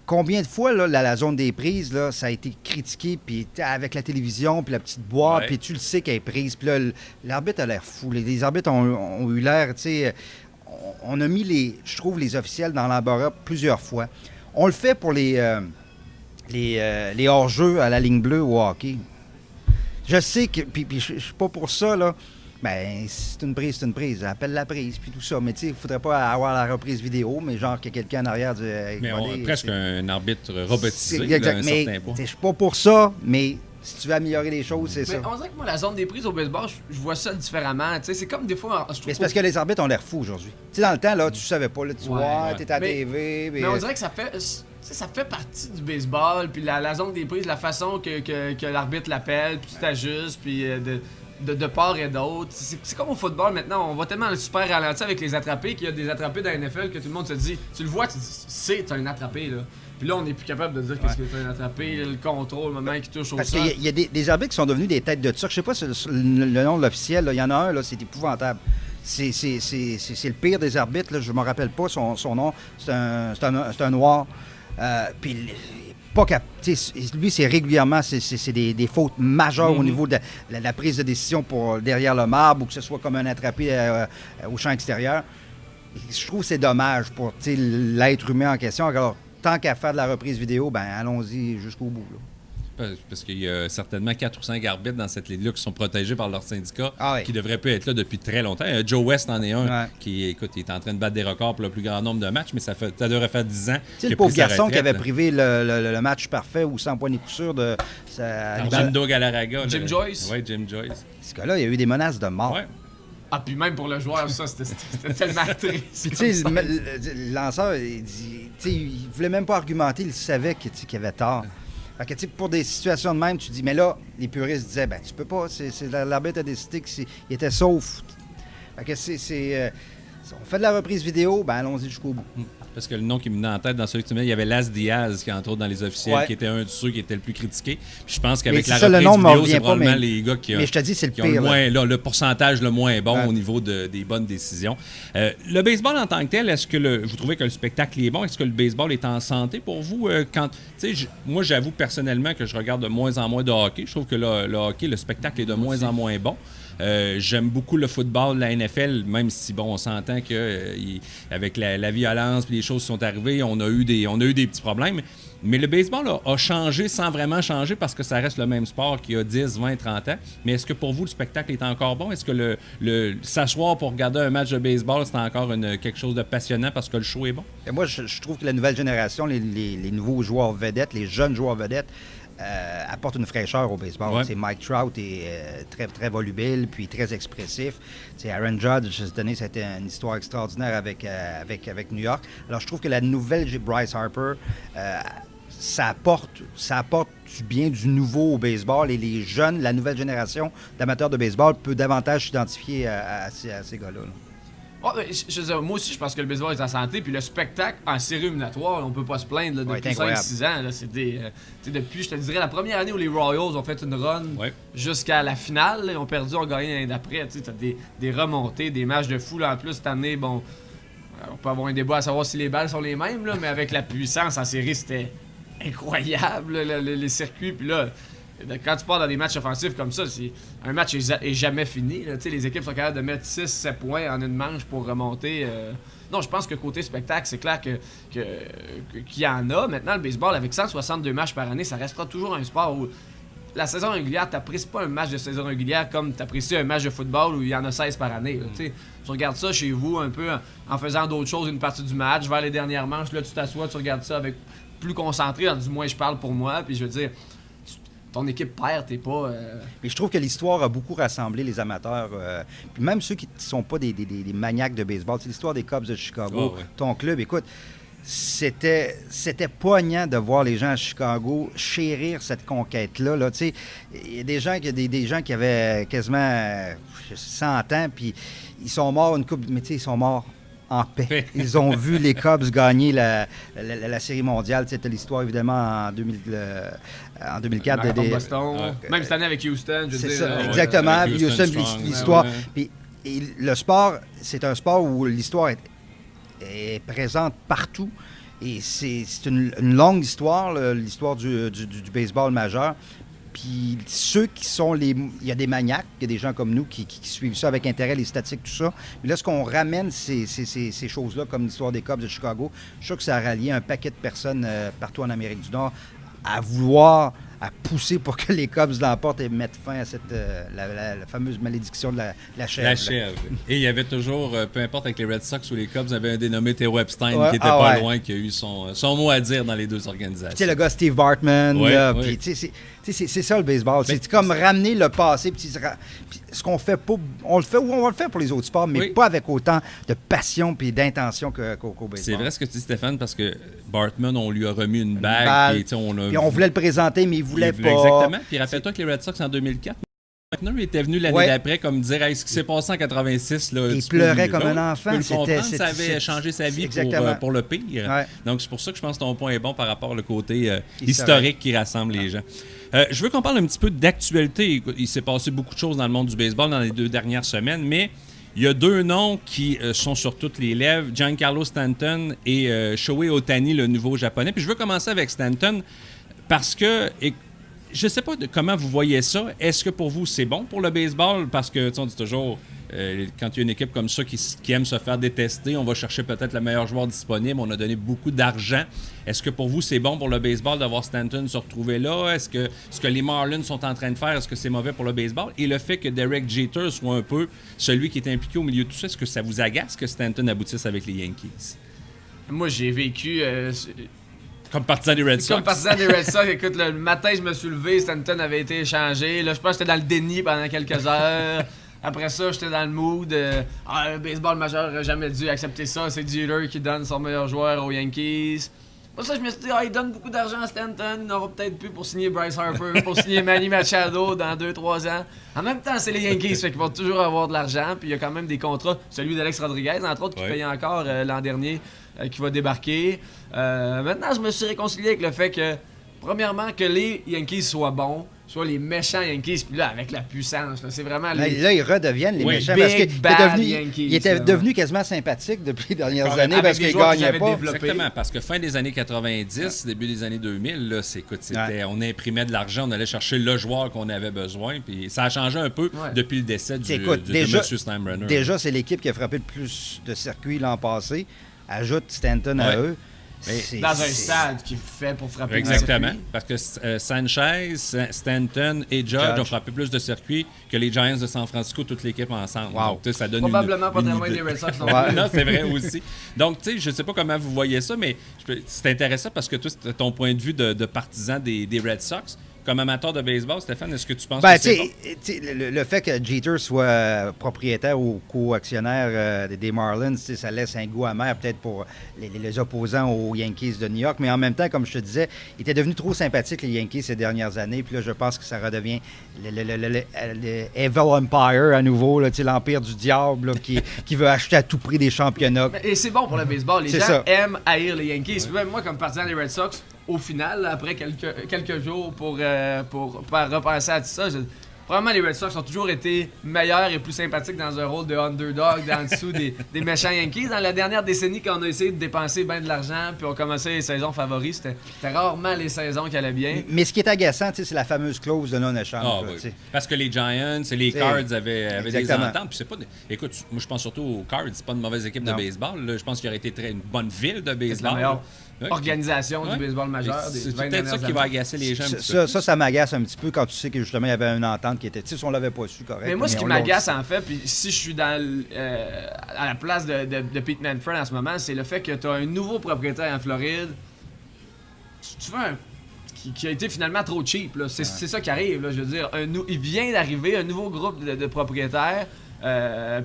combien de fois, là, la zone des prises, là, ça a été critiqué, puis avec la télévision, puis la petite boîte, puis tu le sais qu'elle est prise. Puis là, l'arbitre a l'air fou. Les arbitres ont eu l'air, tu sais... On a mis, je trouve, les officiels dans l'embarras plusieurs fois. On le fait pour les hors-jeux à la ligne bleue au hockey. Je sais que... Puis je suis pas pour ça, là. Ben, c'est une prise. Appelle la prise, puis tout ça. Mais tu sais, il faudrait pas avoir la reprise vidéo, mais genre qu'il y a quelqu'un en arrière du... Mais on a presque un arbitre robotisé. Exact. Mais je suis pas pour ça, mais si tu veux améliorer les choses, c'est ça. On dirait que moi, la zone des prises au baseball, je vois ça différemment. Tu sais, c'est comme des fois... Mais c'est parce que les arbitres ont l'air fous aujourd'hui. Tu sais, dans le temps, là, tu savais pas. Là, tu vois, t'es à la TV... Mais on dirait que ça fait partie du baseball, puis la zone des prises, la façon que l'arbitre l'appelle, puis tu t'ajustes, puis... De part et d'autre. C'est comme au football maintenant, on va tellement le super ralenti avec les attrapés qu'il y a des attrapés dans la NFL que tout le monde se dit, tu le vois, tu te dis, c'est un attrapé, là. Puis là, on n'est plus capable de dire qu'est-ce que c'est un attrapé, le contrôle, le moment qui touche au sol. Parce qu'il y a des arbitres qui sont devenus des têtes de turc. Je sais pas le nom de l'officiel, il y en a un, là, c'est épouvantable. C'est le pire des arbitres, là, je ne me rappelle pas son nom. C'est un noir. Puis pas lui, c'est régulièrement des fautes majeures au niveau de la prise de décision pour derrière le marbre ou que ce soit comme un attrapé au champ extérieur. Je trouve que c'est dommage pour l'être humain en question. Alors, tant qu'à faire de la reprise vidéo, ben allons-y jusqu'au bout, là. Parce qu'il y a certainement 4 ou 5 arbitres dans cette ligue-là qui sont protégés par leur syndicat, qui ne devraient plus être là depuis très longtemps. Joe West en est un qui, écoute, il est en train de battre des records pour le plus grand nombre de matchs, mais ça devrait faire 10 ans. Tu sais, le pauvre garçon qui avait privé le match parfait ou sans point de coup sûr de... Armando Galarraga. Jim Joyce. Oui, Jim Joyce. Ce gars-là, il y a eu des menaces de mort. Ouais. Ah, puis même pour le joueur, ça, c'était tellement triste. Puis, tu sais, le lanceur, il voulait même pas argumenter, il savait qu'il avait tort. Fait que, pour des situations de même, tu dis, mais là, les puristes disaient, ben, tu peux pas, l'arbitre a décidé qu'il était sauf. Fait que on fait de la reprise vidéo, ben, allons-y jusqu'au bout. Parce que le nom qui me venait en tête dans celui que tu mets, il y avait Las Diaz, qui entre autres dans les officiels, qui était un de ceux qui était le plus critiqué. Puis je pense qu'avec la reprise vidéo, c'est probablement les gars qui ont, mais je te dis, c'est le qui pire, ont le pourcentage le moins bon au niveau des bonnes décisions. Le baseball en tant que tel, est-ce que vous trouvez que le spectacle est bon? Est-ce que le baseball est en santé pour vous? Moi, j'avoue personnellement que je regarde de moins en moins de hockey. Je trouve que le hockey, le spectacle est de moins en moins bon. J'aime beaucoup le football, la NFL, même si, bon, on s'entend que avec la violence et les choses qui sont arrivées, on a eu des petits problèmes. Mais le baseball a changé sans vraiment changer parce que ça reste le même sport qu'il y a 10, 20, 30 ans. Mais est-ce que pour vous, le spectacle est encore bon? Est-ce que s'asseoir pour regarder un match de baseball, c'est encore quelque chose de passionnant parce que le show est bon? Et moi, je trouve que la nouvelle génération, les nouveaux joueurs vedettes, les jeunes joueurs vedettes, apporte une fraîcheur au baseball. Ouais. Mike Trout est très, très volubile puis très expressif. Aaron Judge, cette année, ça a été une histoire extraordinaire avec New York. Alors, je trouve que la nouvelle Bryce Harper, ça apporte du bien, du nouveau au baseball. Et les jeunes, la nouvelle génération d'amateurs de baseball peut davantage s'identifier à ces gars-là. Je veux dire, moi aussi, je pense que le baseball est en santé. Puis le spectacle en série éliminatoire, on peut pas se plaindre. Là, depuis 5-6 ans, là, c'est depuis, je te dirais, la première année où les Royals ont fait une run jusqu'à la finale. Là, ils ont perdu, ont gagné l'année d'après. Tu as des remontées, des matchs de fou. Là, en plus, cette année, bon, on peut avoir un débat à savoir si les balles sont les mêmes. Là, mais avec la puissance en série, c'était incroyable, là, les circuits. Puis là, quand tu pars dans des matchs offensifs comme ça, un match est jamais fini. Là. Les équipes sont capables de mettre 6-7 points en une manche pour remonter. Non, je pense que côté spectacle, c'est clair qu'il y en a. Maintenant, le baseball, avec 162 matchs par année, ça restera toujours un sport où la saison régulière, tu n'apprécies pas un match de saison régulière comme tu apprécies un match de football où il y en a 16 par année. Tu regardes ça chez vous un peu en faisant d'autres choses une partie du match, vers les dernières manches, là, tu t'assois, tu regardes ça avec plus concentré, du moins je parle pour moi, puis je veux dire, ton équipe perd, t'es pas... Et je trouve que l'histoire a beaucoup rassemblé les amateurs, puis même ceux qui ne sont pas des maniaques de baseball. C'est l'histoire des Cubs de Chicago, ton club. Écoute, c'était poignant de voir les gens à Chicago chérir cette conquête-là. Là. Il y a des gens qui avaient quasiment 100 ans, puis ils sont morts une couple... Mais ils sont morts en paix. Ils ont vu les Cubs gagner la Série mondiale. C'était l'histoire, évidemment, en 2004. Boston. Même cette année avec Houston. C'est ça, exactement. Houston, l'histoire. Puis, le sport, c'est un sport où l'histoire est présente partout. Et c'est une longue histoire, l'histoire du baseball majeur. Puis ceux qui sont il y a des maniaques, il y a des gens comme nous qui suivent ça avec intérêt, les statistiques, tout ça. Mais là, ce qu'on ramène, ces choses-là, comme l'histoire des Cubs de Chicago, je suis sûr que ça a rallié un paquet de personnes partout en Amérique du Nord à pousser pour que les Cubs l'emportent et mettent fin à la fameuse malédiction de la chèvre. La chèvre. Et il y avait toujours, peu importe avec les Red Sox ou les Cubs, il y avait un dénommé Theo Epstein qui était pas loin, qui a eu son mot à dire dans les deux organisations. Tu sais, le gars Steve Bartman, puis c'est ça le baseball. C'est comme ramener le passé. Puis ce qu'on fait pas, on le fait pour les autres sports, mais pas avec autant de passion et d'intention qu'au baseball. C'est vrai ce que tu dis, Stéphane, parce que Bartman, on lui a remis une bague. Puis on voulait le présenter, mais il voulait pas. Exactement. Puis rappelle-toi que les Red Sox en 2004, maintenant, il était venu l'année d'après comme dire ce qui s'est passé en 86. Là, il pleurait comme un enfant. Tu peux le comprendre, ça avait changé sa vie pour le pire. Ouais. Donc, c'est pour ça que je pense que ton point est bon par rapport au côté historique qui rassemble les gens. Je veux qu'on parle un petit peu d'actualité. Il s'est passé beaucoup de choses dans le monde du baseball dans les 2 dernières semaines, mais il y a 2 noms qui sont sur toutes les lèvres, Giancarlo Stanton et Shohei Ohtani, le nouveau japonais. Puis je veux commencer avec Stanton parce que... Je ne sais pas comment vous voyez ça. Est-ce que pour vous, c'est bon pour le baseball? Parce que, on dit toujours, quand il y a une équipe comme ça qui aime se faire détester, on va chercher peut-être le meilleur joueur disponible. On a donné beaucoup d'argent. Est-ce que pour vous, c'est bon pour le baseball d'avoir Stanton se retrouver là? Est-ce que ce que les Marlins sont en train de faire, est-ce que c'est mauvais pour le baseball? Et le fait que Derek Jeter soit un peu celui qui est impliqué au milieu de tout ça, est-ce que ça vous agace que Stanton aboutisse avec les Yankees? Moi, j'ai vécu... Comme partisan des Red Sox. Comme partisan des Red Sox. Écoute, le matin, je me suis levé, Stanton avait été échangé. Là, je pense que j'étais dans le déni pendant quelques heures. Après ça, j'étais dans le mood. Le baseball majeur n'aurait jamais dû accepter ça. C'est Jeter qui donne son meilleur joueur aux Yankees. Pour ça, je me suis dit, il donne beaucoup d'argent à Stanton. Il n'aura peut-être plus pour signer Bryce Harper, pour signer Manny Machado dans 2-3 ans. En même temps, c'est les Yankees, fait qu'ils vont toujours avoir de l'argent. Puis il y a quand même des contrats. Celui d'Alex Rodriguez, entre autres, qui payait encore l'an dernier, qui va débarquer. Maintenant, je me suis réconcilié avec le fait que, premièrement, que les Yankees soient bons, soit les méchants Yankees, puis là, avec la puissance, là, c'est vraiment... Là, ils redeviennent les méchants, parce qu'ils étaient devenus quasiment sympathiques depuis les dernières années, parce qu'ils ne gagnaient pas. Exactement, parce que fin des années 90, début des années 2000, là, on imprimait de l'argent, on allait chercher le joueur qu'on avait besoin, puis ça a changé un peu depuis le décès de M. Steinbrenner. Déjà, c'est l'équipe qui a frappé le plus de circuits l'an passé. Ajoute Stanton à eux. Dans un stade qui fait pour frapper. Exactement. Parce que Sanchez, Stanton et Judge ont frappé plus de circuits que les Giants de San Francisco, toute l'équipe ensemble. Wow. Donc, ça donne probablement pas très loin des Red Sox. Non, c'est vrai aussi. Donc, tu sais, je ne sais pas comment vous voyez ça, mais c'est intéressant parce que toi, c'est ton point de vue de partisan des Red Sox. comme amateur de baseball, Stéphane, est-ce que tu penses Ben, que c'est bon? Le fait que Jeter soit propriétaire ou co-actionnaire des Marlins, ça laisse un goût amer peut-être pour les opposants aux Yankees de New York. Mais en même temps, comme je te disais, il était devenu trop sympathique, les Yankees, ces dernières années. Puis là, je pense que ça redevient le Evil Empire à nouveau, là, l'empire du diable là, qui veut acheter à tout prix des championnats. Et c'est bon pour le baseball. Les C'est gens ça. aiment haïr les Yankees. Même moi, comme partisan des Red Sox, au final, après quelques jours pour repenser à tout ça, probablement les Red Sox ont toujours été meilleurs et plus sympathiques dans un rôle de underdog en dessous des méchants Yankees. Dans la dernière décennie, quand on a essayé de dépenser bien de l'argent puis on commençait les saisons favoris, c'était rarement les saisons qui allaient bien. Mais ce qui est agaçant, c'est la fameuse clause de non-échange. Ah, oui. Parce que les Giants et les Cards avaient des ententes. Puis c'est pas écoute, moi je pense surtout aux Cards, c'est pas une mauvaise équipe de baseball. Là. Je pense qu'il aurait été une bonne ville de baseball. C'est la meilleure organisation du baseball majeur. C'est peut-être ça qui va agacer les gens un petit peu. Ça m'agace un petit peu quand tu sais que justement il y avait une entente qui était. Tu sais, si on l'avait pas su, correct. Mais moi, ce qui m'agace en fait, puis si je suis à la place de Pete Manfred en ce moment, c'est le fait que tu as un nouveau propriétaire en Floride. Tu veux qui a été finalement trop cheap. C'est ça qui arrive. Là, je veux dire, il vient d'arriver un nouveau groupe de propriétaires.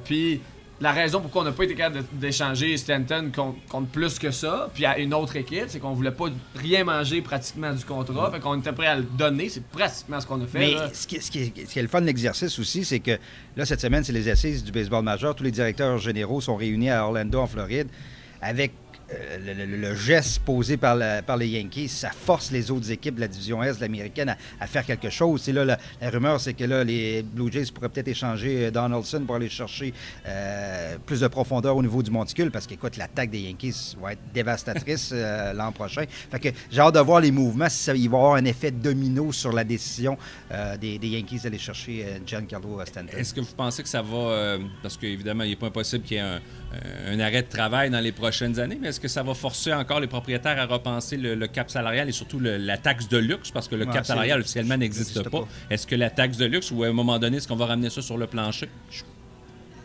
Puis la raison pourquoi on n'a pas été capable d'échanger Stanton contre plus que ça, puis à une autre équipe, c'est qu'on voulait pas rien manger pratiquement du contrat. Fait qu'on était prêt à le donner. C'est pratiquement ce qu'on a fait. Mais là. ce qui est le fun de l'exercice aussi, c'est que là, cette semaine, c'est les assises du baseball majeur. Tous les directeurs généraux sont réunis à Orlando, en Floride, avec le geste posé par les Yankees. Ça force les autres équipes de la division Est de l'américaine à faire quelque chose. C'est là, la rumeur, c'est que là, les Blue Jays pourraient peut-être échanger Donaldson pour aller chercher plus de profondeur au niveau du monticule, parce qu'écoute, l'attaque des Yankees va être dévastatrice l'an prochain. Fait que j'ai hâte de voir les mouvements, si il va y avoir un effet domino sur la décision des Yankees d'aller chercher Giancarlo Stanton. Est-ce que vous pensez que ça va, parce qu'évidemment, il n'est pas impossible qu'il y ait un arrêt de travail dans les prochaines années, mais est-ce que ça va forcer encore les propriétaires à repenser le cap salarial et surtout la taxe de luxe, parce que le cap salarial officiellement n'existe pas. Est-ce que la taxe de luxe, ou à un moment donné, est-ce qu'on va ramener ça sur le plancher?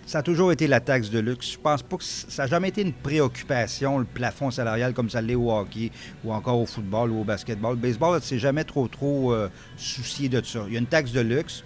Ça a toujours été la taxe de luxe. Je pense pas que ça n'a jamais été une préoccupation, le plafond salarial, comme ça l'est au hockey ou encore au football ou au basketball. Le baseball, c'est jamais trop soucié de ça. Il y a une taxe de luxe.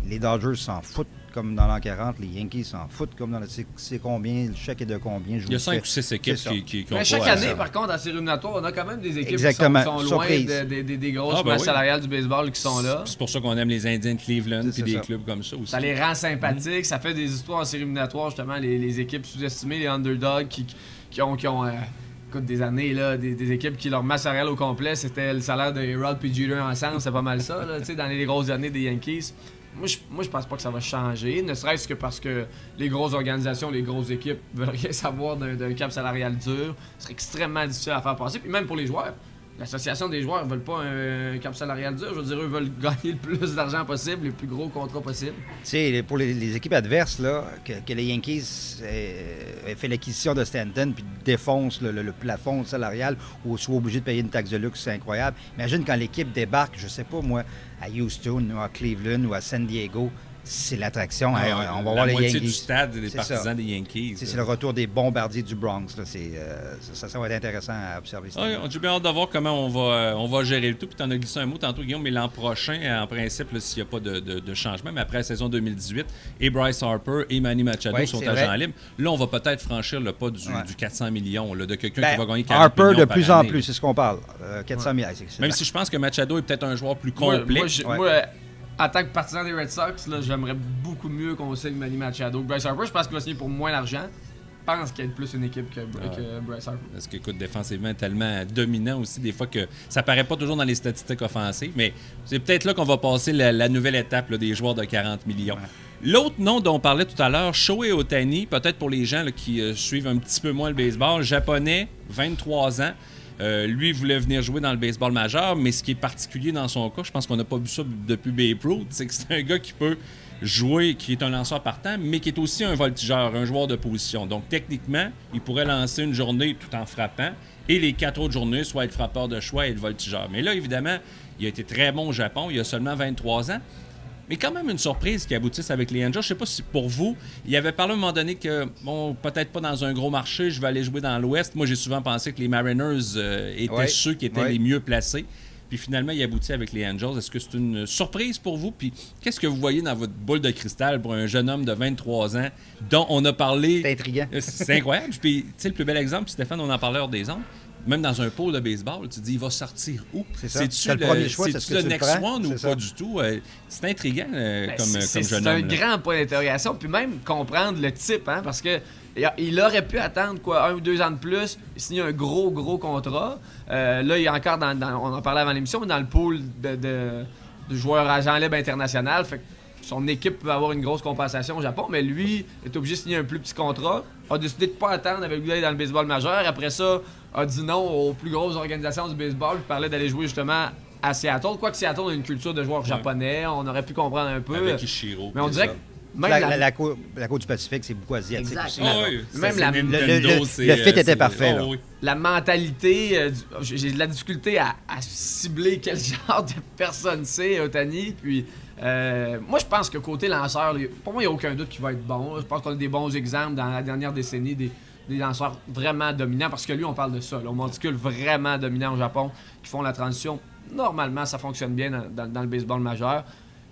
Les Dodgers s'en foutent comme dans l'an 40, les Yankees s'en foutent comme dans le... C'est combien, le chèque est de combien? Il y a 5 ou 6 équipes qui ont mais chaque année, par contre, en série éliminatoire, on a quand même des équipes qui sont loin des grosses masses salariales du baseball qui sont là. C'est pour ça qu'on aime les Indiens de Cleveland et des clubs comme ça aussi. Ça les rend sympathiques, ça fait des histoires en série éliminatoire, justement, les équipes sous-estimées, les underdogs qui ont écoute, des années, là, des équipes qui leur masse salariale au complet, c'était le salaire de Rod et Jeter ensemble, c'est pas mal ça, là, dans les grosses années des Yankees. Moi, je pense pas que ça va changer, ne serait-ce que parce que les grosses organisations, les grosses équipes veulent rien savoir d'un cap salarial dur. Ce serait extrêmement difficile à faire passer. Puis même pour les joueurs, l'association des joueurs ne veulent pas un cap salarial dur. Je veux dire, eux veulent gagner le plus d'argent possible, les plus gros contrats possibles. Tu sais, pour les équipes adverses, là, que les Yankees aient fait l'acquisition de Stanton puis défoncent le plafond salarial ou soient obligés de payer une taxe de luxe, c'est incroyable. Imagine quand l'équipe débarque, je sais pas moi, à Houston ou à Cleveland ou à San Diego, c'est l'attraction. On va voir les Yankees. La moitié du stade des partisans des Yankees. C'est le retour des bombardiers du Bronx. Là. Ça va être intéressant à observer. J'ai bien hâte de voir comment on va gérer le tout. Puis tu en as glissé un mot tantôt, Guillaume, mais l'an prochain, en principe, s'il n'y a pas de changement, mais après la saison 2018, et Bryce Harper et Manny Machado sont agents libres. Là, on va peut-être franchir le pas du 400 millions, là, de quelqu'un qui va gagner 40 Harper millions de par plus année. en plus, c'est ce qu'on parle. 400 millions. Même si je pense que Machado est peut-être un joueur plus complet. Moi, en tant que partisan des Red Sox, là, j'aimerais beaucoup mieux qu'on signe Manny Machado que Bryce Harper. Je pense qu'il va signer pour moins d'argent. Je pense qu'il y a plus une équipe que Bryce Harper. Parce qu'écoute, défensivement, tellement dominant aussi, des fois que ça paraît pas toujours dans les statistiques offensives, mais c'est peut-être là qu'on va passer la nouvelle étape là, des joueurs de 40 millions. Ouais. L'autre nom dont on parlait tout à l'heure, Shohei Ohtani, peut-être pour les gens là, qui suivent un petit peu moins le baseball, japonais, 23 ans. Lui voulait venir jouer dans le baseball majeur, mais ce qui est particulier dans son cas, je pense qu'on n'a pas vu ça depuis Babe Ruth, c'est que c'est un gars qui peut jouer, qui est un lanceur partant, mais qui est aussi un voltigeur, un joueur de position. Donc techniquement, il pourrait lancer une journée tout en frappant, et les 4 autres journées, soit être frappeur de choix et être voltigeur. Mais là, évidemment, il a été très bon au Japon, il a seulement 23 ans. Mais quand même une surprise qui aboutisse avec les Angels. Je ne sais pas si pour vous, il avait parlé à un moment donné que, bon, peut-être pas dans un gros marché, je vais aller jouer dans l'Ouest. Moi, j'ai souvent pensé que les Mariners étaient ceux qui étaient les mieux placés. puis finalement, il aboutit avec les Angels. Est-ce que c'est une surprise pour vous? Puis qu'est-ce que vous voyez dans votre boule de cristal pour un jeune homme de 23 ans dont on a parlé... C'est intriguant. C'est incroyable. Puis, tu sais, le plus bel exemple, Stéphane, on en parlait hors des ondes, même dans un pôle de baseball, tu te dis, il va sortir où? C'est ça. C'est-tu le premier choix, c'est-tu le next one ou pas du tout? C'est intriguant comme jeune homme. C'est un grand point d'interrogation. Puis même comprendre le type, hein, parce que il aurait pu attendre 1 ou 2 ans de plus, signer un gros contrat. Là, il est encore on en parlait avant l'émission, mais dans le pool de joueurs agents libres international. Fait que son équipe peut avoir une grosse compensation au Japon, mais lui est obligé de signer un plus petit contrat. A décidé de ne pas attendre avec lui d'aller dans le baseball majeur. Après ça, a dit non aux plus grosses organisations du baseball. Il parlait d'aller jouer justement à Seattle. Quoique Seattle a une culture de joueurs japonais, on aurait pu comprendre un peu. Avec Ishiro. Mais on dirait que même la côte du Pacifique, c'est beaucoup asiatique aussi. Même le fit était parfait. Là. Oui. La mentalité, j'ai de la difficulté à cibler quel genre de personne c'est, Ohtani. Puis, moi, je pense que côté lanceur, pour moi, il n'y a aucun doute qu'il va être bon. Je pense qu'on a des bons exemples dans la dernière décennie, des lanceurs vraiment dominants. Parce que lui, on parle de ça. Là, on monticule vraiment dominant au Japon, qui font la transition. Normalement, ça fonctionne bien dans le baseball majeur.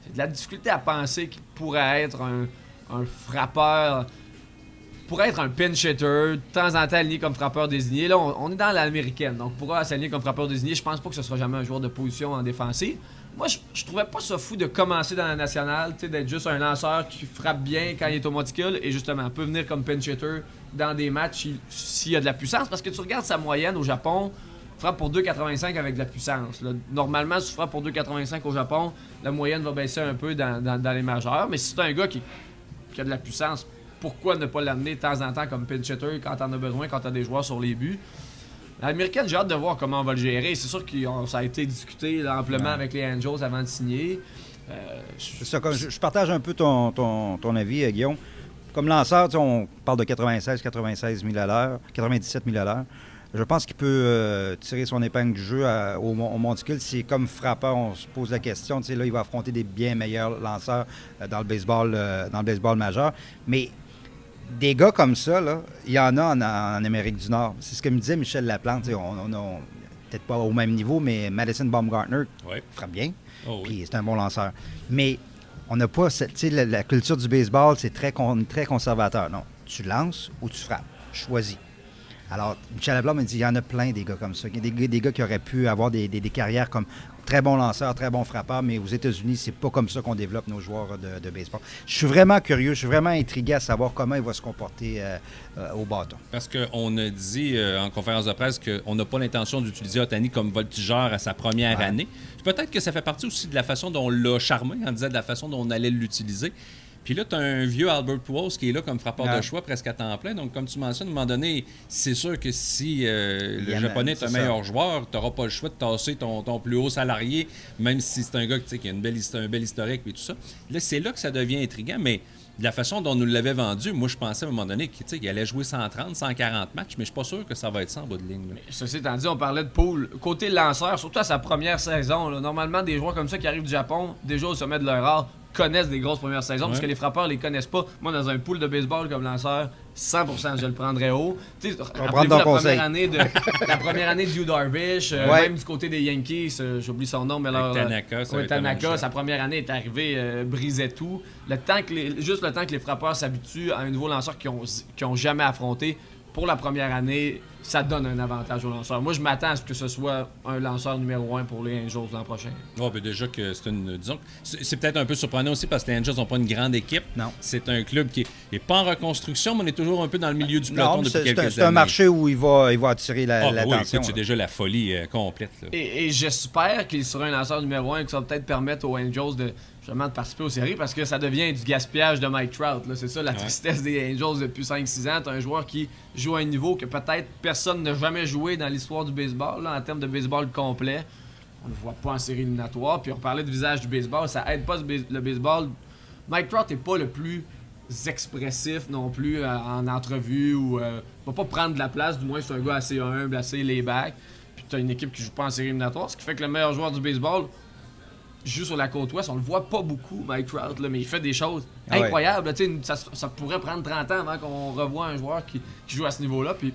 J'ai de la difficulté à penser qu'il pourrait être un frappeur, pourrait être un pinch hitter, de temps en temps aligné comme frappeur désigné. Là, on est dans l'américaine, donc pourra s'aligner comme frappeur désigné. Je pense pas que ce sera jamais un joueur de position en défensive. Moi, je trouvais pas ça fou de commencer dans la nationale, d'être juste un lanceur qui frappe bien quand il est au monticule et justement peut venir comme pinch hitter dans des matchs s'il y a de la puissance. Parce que tu regardes sa moyenne au Japon, frappe pour 2,85 avec de la puissance. Là. Normalement, si tu frappes pour 2,85 au Japon, la moyenne va baisser un peu dans les majeurs. Mais si c'est un gars qui a de la puissance, pourquoi ne pas l'amener de temps en temps comme pinch hitter quand t'en as besoin, quand t'as des joueurs sur les buts? L'américaine, j'ai hâte de voir comment on va le gérer. C'est sûr que ça a été discuté amplement avec les Angels avant de signer. C'est ça, je partage un peu ton avis, Guillaume. Comme lanceur, on parle de 96 000 à l'heure, 97 000 à l'heure. Je pense qu'il peut tirer son épingle du jeu au monticule. Si comme frappeur, on se pose la question, là, il va affronter des bien meilleurs lanceurs dans le baseball majeur. Mais des gars comme ça, là, il y en a en Amérique du Nord. C'est ce que me disait Michel Laplante. On a peut-être pas au même niveau, mais Madison Bumgarner frappe bien. Puis c'est un bon lanceur. Mais on n'a pas la culture du baseball, c'est très conservateur. Non, tu lances ou tu frappes. Choisis. Alors, Michel Laplante m'a dit, il y en a plein des gars comme ça. Il y a des gars qui auraient pu avoir des carrières comme très bons lanceurs, très bons frappeurs, mais aux États-Unis, c'est pas comme ça qu'on développe nos joueurs de baseball. Je suis vraiment curieux, je suis vraiment intrigué à savoir comment il va se comporter au bâton. Parce qu'on a dit en conférence de presse qu'on n'a pas l'intention d'utiliser Ohtani comme voltigeur à sa première année. Peut-être que ça fait partie aussi de la façon dont on l'a charmé, en disant de la façon dont on allait l'utiliser. Puis là, tu as un vieux Albert Pujols qui est là comme frappeur de choix presque à temps plein. Donc, comme tu mentionnes, à un moment donné, c'est sûr que si le Japonais est un meilleur joueur, tu n'auras pas le choix de tasser ton plus haut salarié, même si c'est un gars qui a un bel historique et tout ça. Là, c'est là que ça devient intriguant, mais de la façon dont on nous l'avait vendu, moi, je pensais à un moment donné qu'il allait jouer 130, 140 matchs, mais je suis pas sûr que ça va être ça en bout de ligne. Ceci étant dit, on parlait de pool. Côté lanceur, surtout à sa première saison, là, normalement, des joueurs comme ça qui arrivent du Japon, déjà au sommet de leur art, connaissent des grosses premières saisons parce que les frappeurs les connaissent pas. Moi, dans un pool de baseball comme lanceur, 100% je le prendrais haut. Tu sais, rappelez-vous la première année de Yu Darvish, même du côté des Yankees, j'oublie son nom, mais alors Tanaka, sa première année est arrivée, brisait tout. Juste le temps que les frappeurs s'habituent à un nouveau lanceur qu'ils ont jamais affronté, pour la première année, ça donne un avantage aux lanceurs. Moi, je m'attends à ce que ce soit un lanceur numéro 1 pour les Angels l'an prochain. Ben déjà que c'est peut-être un peu surprenant aussi parce que les Angels n'ont pas une grande équipe. Non. C'est un club qui n'est pas en reconstruction, mais on est toujours un peu dans le milieu du peloton depuis quelques années. C'est un marché où il va attirer l'attention. Oui, c'est déjà la folie complète. Là. Et j'espère qu'il sera un lanceur numéro 1 et que ça va peut-être permettre aux Angels de participer aux séries parce que ça devient du gaspillage de Mike Trout. Là. C'est ça la tristesse des Angels depuis 5-6 ans. T'as un joueur qui joue à un niveau que peut-être personne n'a jamais joué dans l'histoire du baseball, là, en termes de baseball complet. On ne le voit pas en série éliminatoire. Puis on parlait du visage du baseball, ça aide pas le baseball. Mike Trout n'est pas le plus expressif non plus en entrevue ou va pas prendre de la place, du moins c'est un gars assez humble, assez laid-back. Puis t'as une équipe qui joue pas en série éliminatoire, ce qui fait que le meilleur joueur du baseball joue sur la côte ouest. On le voit pas beaucoup, Mike Trout, là, mais il fait des choses incroyables. Ça pourrait prendre 30 ans avant qu'on revoie un joueur qui joue à ce niveau-là, puis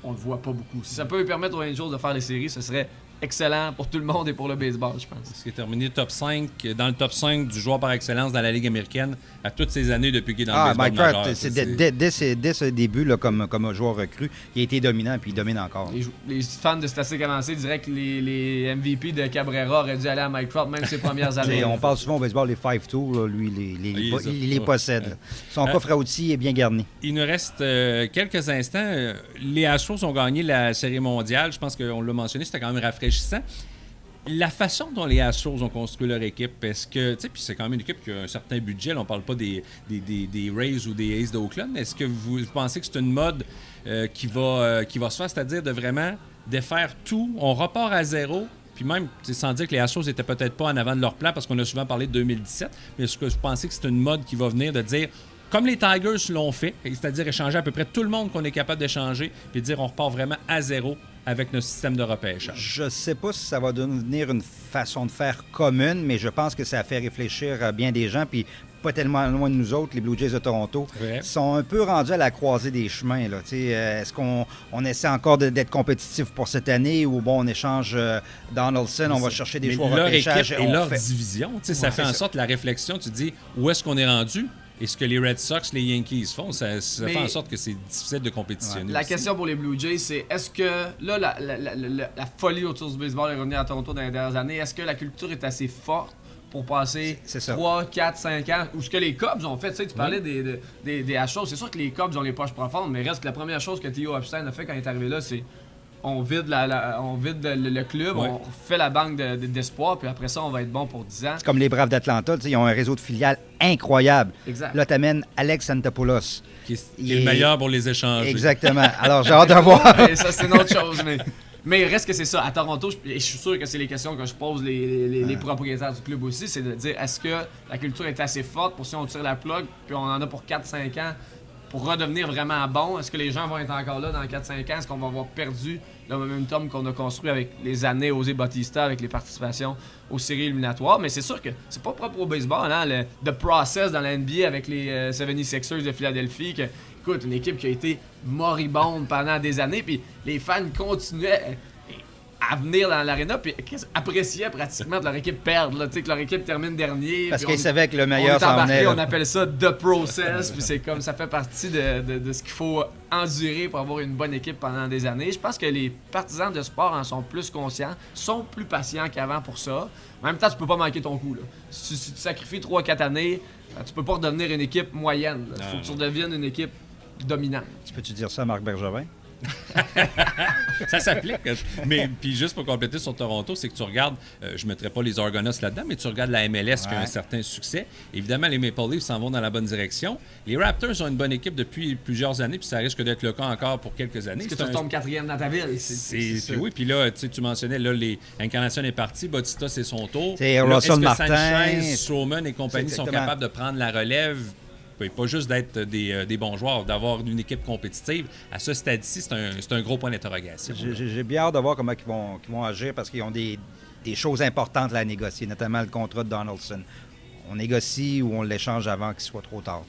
on le voit pas beaucoup. Si ça peut permettre aux Angels de faire les séries, ce serait excellent pour tout le monde et pour le baseball, je pense. Ce qui est terminé dans le top 5 du joueur par excellence dans la Ligue américaine à toutes ces années depuis qu'il est dans le baseball Mike majeur. Trout, dès ce début, là, comme joueur recru, il a été dominant puis il domine encore. Les fans de statistiques avancées diraient que les MVP de Cabrera auraient dû aller à Mike Trout, même ses premières années. On parle souvent au baseball des 5-2, lui, il les possède. Là. Son coffre à outils est bien garni. Il nous reste quelques instants. Les Astros ont gagné la Série mondiale. Je pense qu'on l'a mentionné, c'était quand même rafraîchissant. La façon dont les Astros ont construit leur équipe, est-ce que, tu sais, puis c'est quand même une équipe qui a un certain budget, là, on parle pas des Rays ou des Aces d'Oakland, est-ce que vous pensez que c'est une mode qui va se faire, c'est-à-dire de vraiment défaire tout, on repart à zéro, puis même, sans dire que les Astros n'étaient peut-être pas en avant de leur plan, parce qu'on a souvent parlé de 2017, mais est-ce que vous pensez que c'est une mode qui va venir de dire, comme les Tigers l'ont fait, c'est-à-dire échanger à peu près tout le monde qu'on est capable d'échanger, puis dire on repart vraiment à zéro avec notre système de repêchage? Je ne sais pas si ça va devenir une façon de faire commune, mais je pense que ça a fait réfléchir bien des gens, puis pas tellement loin de nous autres, les Blue Jays de Toronto, sont un peu rendus à la croisée des chemins. Là. Est-ce qu'on essaie encore d'être compétitif pour cette année ou bon, on échange Donaldson, on va chercher des choix leur repêchage équipe et leur division, ça fait en sorte la réflexion, tu dis où est-ce qu'on est rendu? Et ce que les Red Sox, les Yankees font, ça fait en sorte que c'est difficile de compétitionner. La question pour les Blue Jays, c'est est-ce que là, la folie autour du baseball est revenue à Toronto dans les dernières années, est-ce que la culture est assez forte pour passer 3, 4, 5 ans, ou ce que les Cubs ont fait, tu sais, tu parlais des Astros, c'est sûr que les Cubs ont les poches profondes, mais reste que la première chose que Theo Epstein a fait quand il est arrivé là, c'est on vide le club, on fait la banque d'espoir, puis après ça, on va être bon pour 10 ans. C'est comme les Braves d'Atlanta, ils ont un réseau de filiales incroyable. Exact. Là, tu amènes Alex Antopoulos. Qui est le meilleur pour les échanger. Exactement. Alors, j'ai hâte de voir. Ça, c'est une autre chose, mais il reste que c'est ça. À Toronto, je suis sûr que c'est les questions que je pose les propriétaires du club aussi, c'est de dire est-ce que la culture est assez forte pour si on tire la plug, puis on en a pour 4-5 ans, pour redevenir vraiment bon? Est-ce que les gens vont être encore là dans 4-5 ans? Est-ce qu'on va avoir perdu le momentum qu'on a construit avec les années José Bautista, avec les participations aux séries éliminatoires? Mais c'est sûr que c'est pas propre au baseball, hein? The process dans la NBA avec les 76ers de Philadelphie, que, écoute, une équipe qui a été moribonde pendant des années, puis les fans continuaient à venir dans l'aréna puis appréciaient pratiquement de leur équipe perdre, là, que leur équipe termine dernier. Parce qu'ils savaient que le meilleur s'en venait. On appelle ça « the process », puis c'est comme ça fait partie de ce qu'il faut endurer pour avoir une bonne équipe pendant des années. Je pense que les partisans de sport en sont plus conscients, sont plus patients qu'avant pour ça. En même temps, tu peux pas manquer ton coup. Là. Si tu sacrifies 3-4 années, tu peux pas redevenir une équipe moyenne. Il faut que tu redeviennes une équipe dominante. Tu peux-tu dire ça à Marc Bergevin? Ça s'applique. Mais puis juste pour compléter sur Toronto, c'est que tu regardes, je ne mettrai pas les Argonauts là-dedans, mais tu regardes la MLS qui a un certain succès. Évidemment, les Maple Leafs s'en vont dans la bonne direction. Les Raptors ont une bonne équipe depuis plusieurs années, puis ça risque d'être le cas encore pour quelques années. Est-ce que tu retombes 4e dans ta ville? Puis oui, puis là, tu mentionnais, là, l'incarnation est partie, Bautista, c'est son tour. C'est Russell Martin. Sanchez, Stroman et compagnie sont capables de prendre la relève? Pas juste d'être des bons joueurs, d'avoir une équipe compétitive. À ce stade-ci, c'est un gros point d'interrogation. J'ai bien hâte de voir comment ils vont agir parce qu'ils ont des choses importantes à négocier, notamment le contrat de Donaldson. On négocie ou on l'échange avant qu'il soit trop tard.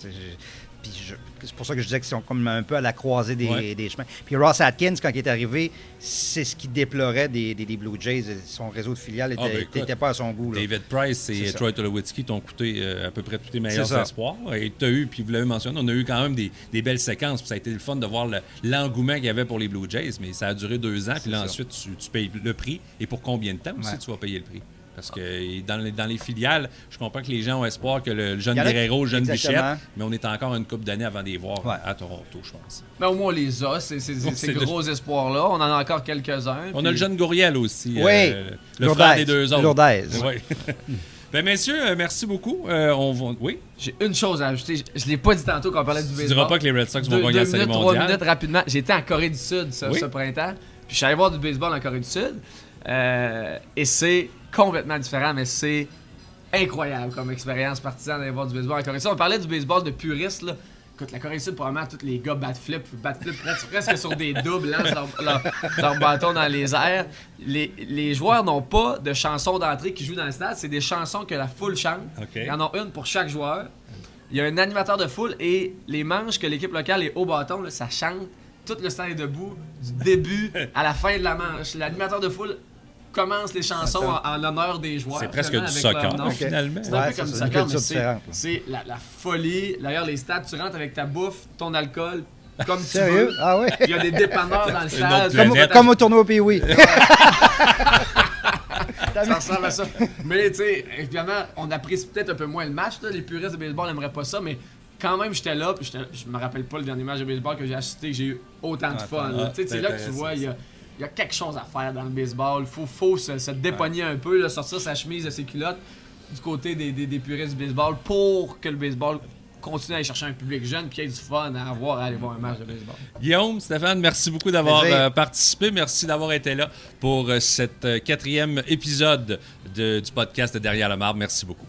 C'est pour ça que je disais qu'ils sont comme un peu à la croisée des chemins. Puis Ross Atkins, quand il est arrivé, c'est ce qu'il déplorait des Blue Jays. Son réseau de filiales n'était pas à son goût. Là. David Price et Troy Tulowitzki t'ont coûté à peu près tous tes meilleurs espoirs. Et tu as eu, puis vous l'avez mentionné, on a eu quand même des belles séquences. Puis ça a été le fun de voir l'engouement qu'il y avait pour les Blue Jays. Mais ça a duré 2 ans. Puis là, ensuite, tu payes le prix. Et pour combien de temps aussi tu vas payer le prix? Parce que dans les filiales, je comprends que les gens ont espoir que le jeune Guerrero, le jeune Bichette, mais on est encore une couple d'années avant de les voir à Toronto, je pense. Mais au moins, on les a, ces gros espoirs-là. On en a encore quelques-uns. On a le jeune Gouriel aussi. Oui, le frère des deux autres. Lourdes. Oui. Ben, messieurs, merci beaucoup. Oui? J'ai une chose à ajouter. Je ne l'ai pas dit tantôt quand on parlait du baseball. Tu diras pas que les Red Sox vont gagner la Série mondiale. 3 minutes rapidement. J'étais en Corée du Sud ce printemps. Puis je suis allé voir du baseball en Corée du Sud. Et c'est complètement différent, mais c'est incroyable comme expérience partisane d'aller voir du baseball en Corée du Sud. On parlait du baseball de puriste, là. Écoute, la Corée du Sud, probablement, tous les gars battent flip presque sur des doubles, lancent leur bâton dans les airs. Les joueurs n'ont pas de chansons d'entrée qui jouent dans le stade, c'est des chansons que la foule chante. Okay. Il y en a une pour chaque joueur. Il y a un animateur de foule et les manches que l'équipe locale est au bâton, là, ça chante. Tout le stade est debout, du début à la fin de la manche. L'animateur de foule commence les chansons en l'honneur des joueurs. C'est presque du avec soccer, leur nom. finalement. C'est un peu comme du soccer, mais différente. c'est la folie. D'ailleurs, les stades, tu rentres avec ta bouffe, ton alcool, comme tu Sérieux? veux. Ah oui? Il y a des dépanneurs dans le C'est stade. une autre planète. Comme au tournoi Pee-Wee. Ça ressemble à ça. Mais tu sais, évidemment, on apprécie peut-être un peu moins le match. Là. Les puristes de baseball n'aimeraient pas ça, mais quand même, j'étais là. Puis je me rappelle pas le dernier match de baseball que j'ai assisté, que j'ai eu autant de fun. C'est là que tu vois, il y a quelque chose à faire dans le baseball. Il faut se dépogner un peu, là, sortir sa chemise de ses culottes du côté des puristes du baseball pour que le baseball continue à aller chercher un public jeune et qu'il y ait du fun à aller voir un match de baseball. Guillaume, Stéphane, merci beaucoup d'avoir participé. Merci d'avoir été là pour cet 4e épisode du podcast de Derrière le marbre. Merci beaucoup.